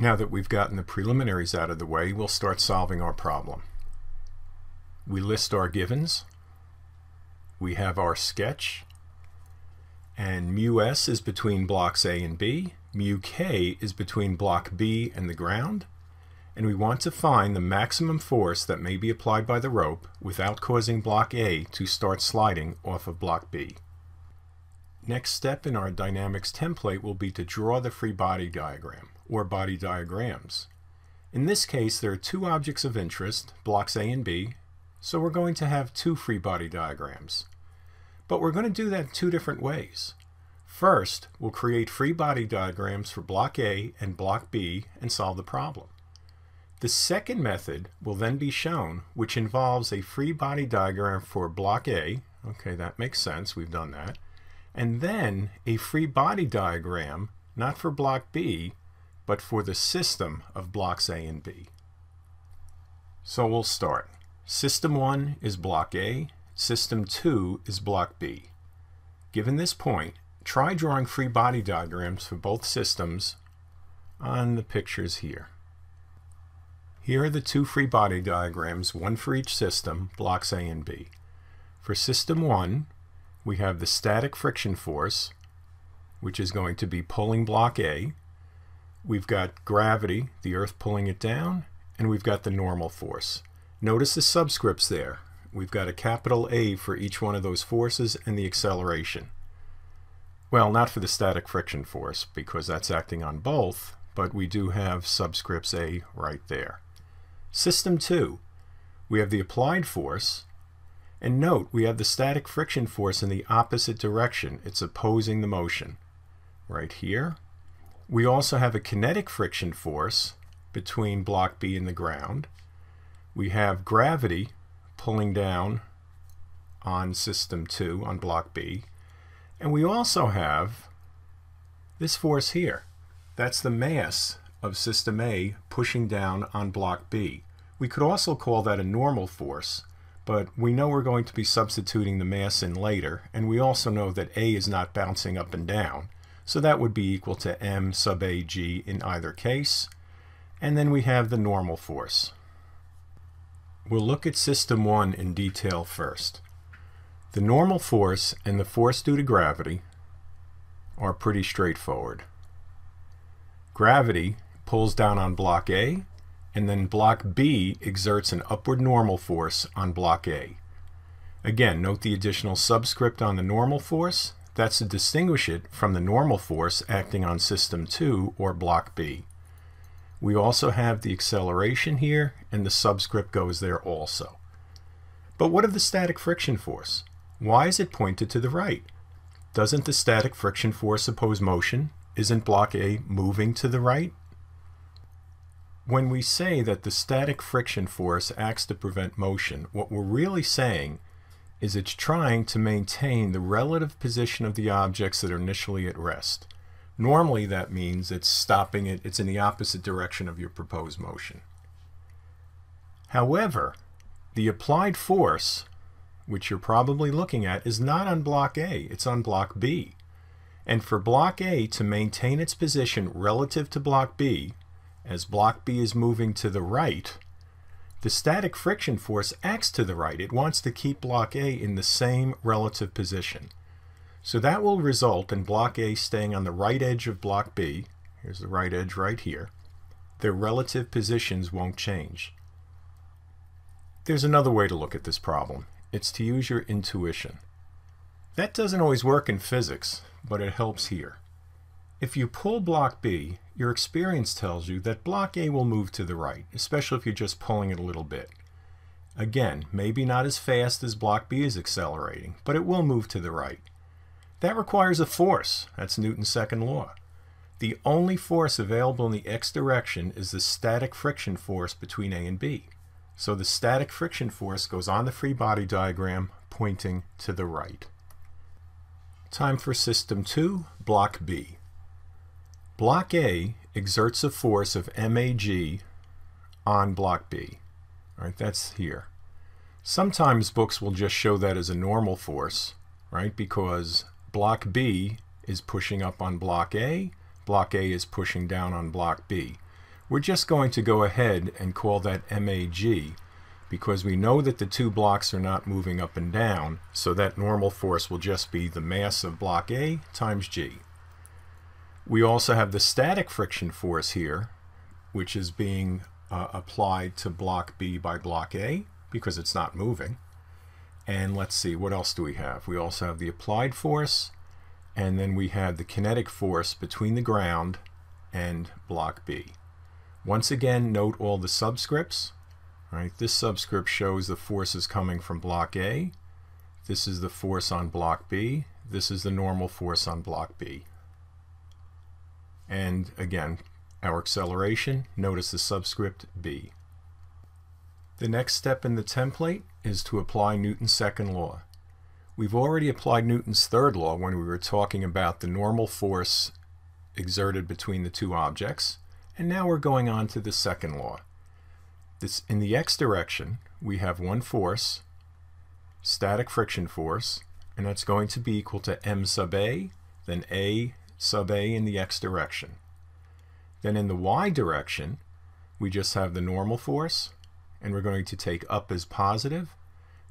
Now that we've gotten the preliminaries out of the way, we'll start solving our problem. We list our givens. We have our sketch. And mu s is between blocks A and B. Mu k is between block B and the ground. And we want to find the maximum force that may be applied by the rope without causing block A to start sliding off of block B. Next step in our dynamics template will be to draw the free body diagram, or body diagrams. In this case, there are two objects of interest, blocks A and B, so we're going to have two free body diagrams. But we're going to do that two different ways. First, we'll create free body diagrams for block A and block B and solve the problem. The second method will then be shown, which involves a free body diagram for block A. Okay, that makes sense, we've done that. And then a free body diagram, not for block B, but for the system of blocks A and B. So we'll start. System 1 is block A, System 2 is block B. Given this point, try drawing free body diagrams for both systems on the pictures here. Here are the two free body diagrams, one for each system, blocks A and B. For System 1, we have the static friction force, which is going to be pulling block A. We've got gravity, the earth pulling it down, and we've got the normal force. Notice the subscripts there. We've got a capital A for each one of those forces and the acceleration. Well, not for the static friction force because that's acting on both, but we do have subscripts A right there. System 2, we have the applied force, and note we have the static friction force in the opposite direction. It's opposing the motion right here. We also have a kinetic friction force between block B and the ground. We have gravity pulling down on System 2 on block B. And we also have this force here. That's the mass of System A pushing down on block B. We could also call that a normal force, but we know we're going to be substituting the mass in later, and we also know that A is not bouncing up and down, so that would be equal to m sub ag in either case. And then we have the normal force. We'll look at System 1 in detail first. The normal force and the force due to gravity are pretty straightforward. Gravity pulls down on block A, and then block B exerts an upward normal force on block A. Again, note the additional subscript on the normal force. That's to distinguish it from the normal force acting on System 2 or block B. We also have the acceleration here, and the subscript goes there also. But what of the static friction force? Why is it pointed to the right? Doesn't the static friction force oppose motion? Isn't block A moving to the right? When we say that the static friction force acts to prevent motion, what we're really saying is it's trying to maintain the relative position of the objects that are initially at rest. Normally that means it's stopping it, it's in the opposite direction of your proposed motion. However, the applied force, which you're probably looking at, is not on block A, it's on block B. And for block A to maintain its position relative to block B, as block B is moving to the right, the static friction force acts to the right. It wants to keep block A in the same relative position. So that will result in block A staying on the right edge of block B. Here's the right edge right here. Their relative positions won't change. There's another way to look at this problem. It's to use your intuition. That doesn't always work in physics, but it helps here. If you pull block B, your experience tells you that block A will move to the right, especially if you're just pulling it a little bit. Again, maybe not as fast as block B is accelerating, but it will move to the right. That requires a force. That's Newton's second law. The only force available in the x direction is the static friction force between A and B. So the static friction force goes on the free body diagram pointing to the right. Time for System 2, block B. Block A exerts a force of mag on block B. All right, that's here. Sometimes books will just show that as a normal force, right? Because block B is pushing up on block A is pushing down on block B. We're just going to go ahead and call that MAG because we know that the two blocks are not moving up and down, so that normal force will just be the mass of block A times G. We also have the static friction force here, which is being applied to block B by block A because it's not moving. And let's see, what else do we have? We also have the applied force, and then we have the kinetic force between the ground and block B. Once again, note all the subscripts. Right? This subscript shows the forces coming from block A. This is the force on block B. This is the normal force on block B. And again, our acceleration, notice the subscript B. The next step in the template is to apply Newton's second law. We've already applied Newton's third law when we were talking about the normal force exerted between the two objects, and now we're going on to the second law. In the x direction, we have one force, static friction force, and that's going to be equal to m sub a, then a sub a in the x direction. Then in the y direction, we just have the normal force, and we're going to take up as positive.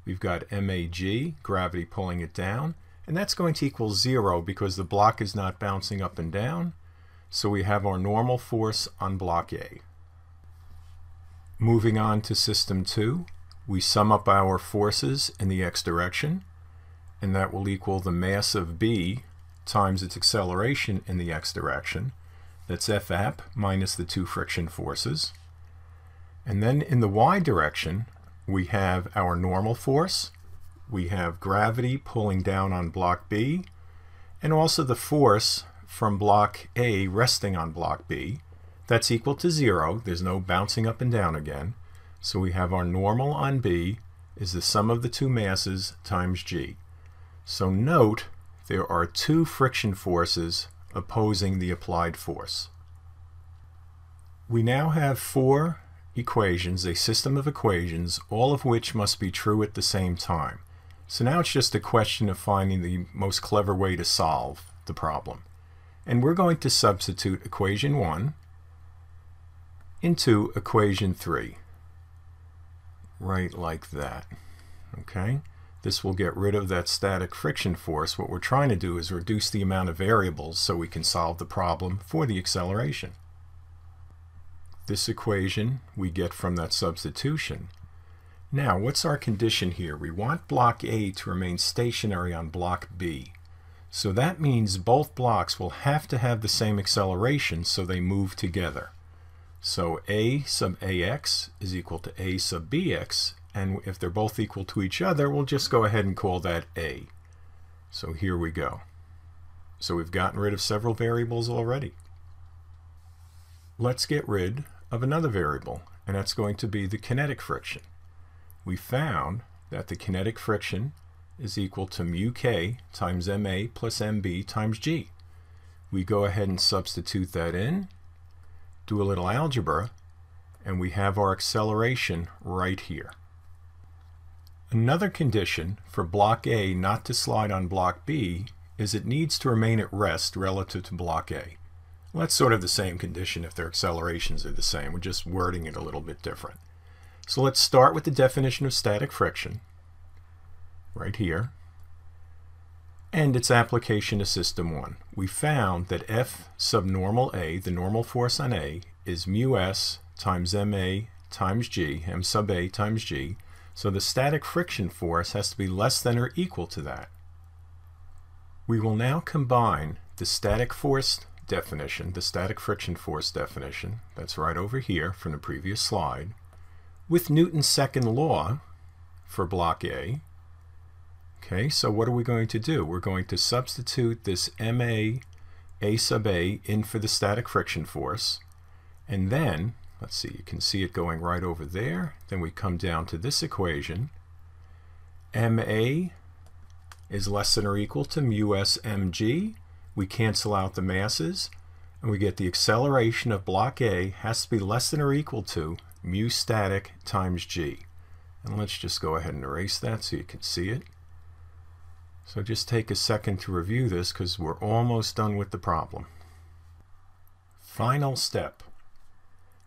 We've got MAG, gravity pulling it down, and that's going to equal 0 because the block is not bouncing up and down. So we have our normal force on block A. Moving on to system 2, we sum up our forces in the x direction, and that will equal the mass of B times its acceleration in the x direction. That's Fap minus the two friction forces. And then in the y direction, we have our normal force, we have gravity pulling down on block B, and also the force from block A resting on block B. That's equal to 0. There's no bouncing up and down again. So we have our normal on B is the sum of the two masses times G. So note there are two friction forces opposing the applied force. We now have four equations, a system of equations, all of which must be true at the same time. So now it's just a question of finding the most clever way to solve the problem. And we're going to substitute equation 1 into equation 3. Right like that. Okay? This will get rid of that static friction force. What we're trying to do is reduce the amount of variables so we can solve the problem for the acceleration. This equation we get from that substitution. Now, what's our condition here? We want block A to remain stationary on block B. So that means both blocks will have to have the same acceleration so they move together. So A sub AX is equal to A sub BX, and if they're both equal to each other, we'll just go ahead and call that A. So here we go. So we've gotten rid of several variables already. Let's get rid of another variable, and that's going to be the kinetic friction. We found that the kinetic friction is equal to mu k times ma plus mb times g. We go ahead and substitute that in, do a little algebra, and we have our acceleration right here. Another condition for block A not to slide on block B is it needs to remain at rest relative to block A. Well, that's sort of the same condition if their accelerations are the same. We're just wording it a little bit different. So let's start with the definition of static friction right here and its application to system 1. We found that F sub normal A, the normal force on A, is mu s times ma times g, m sub a times g, so the static friction force has to be less than or equal to that. We will now combine the static force definition, the static friction force definition, that's right over here from the previous slide, with Newton's second law for block A. Okay, so what are we going to do? We're going to substitute this ma a sub a in for the static friction force, and then, let's see, you can see it going right over there. Then we come down to this equation. ma is less than or equal to mu s mg. We cancel out the masses, and we get the acceleration of block A has to be less than or equal to mu static times g. And let's just go ahead and erase that so you can see it. So just take a second to review this because we're almost done with the problem. Final step.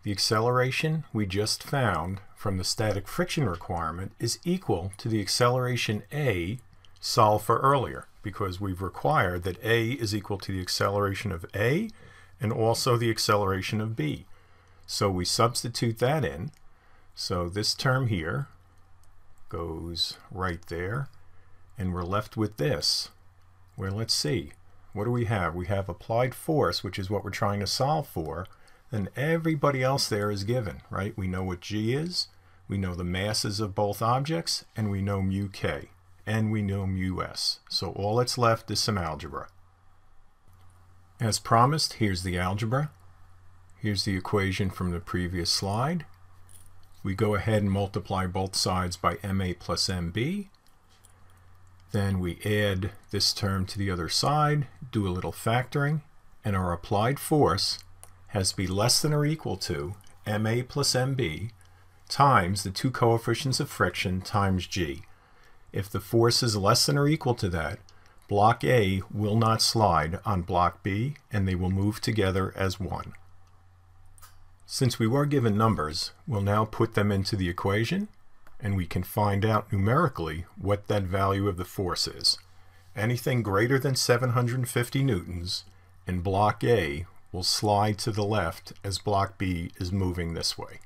the acceleration we just found from the static friction requirement is equal to the acceleration A solved for earlier, because we've required that A is equal to the acceleration of A and also the acceleration of B. So we substitute that in. So this term here goes right there, and we're left with this, where let's see, what do we have? We have applied force, which is what we're trying to solve for, and everybody else there is given, right? We know what G is, we know the masses of both objects, and we know mu K, and we know mu S. So all that's left is some algebra. As promised, here's the algebra. Here's the equation from the previous slide. We go ahead and multiply both sides by MA plus MB. Then we add this term to the other side, do a little factoring, and our applied force has to be less than or equal to MA plus MB times the two coefficients of friction times G. If the force is less than or equal to that, block A will not slide on block B, and they will move together as one. Since we were given numbers, we'll now put them into the equation, and we can find out numerically what that value of the force is. Anything greater than 750 newtons in block A will slide to the left as block B is moving this way.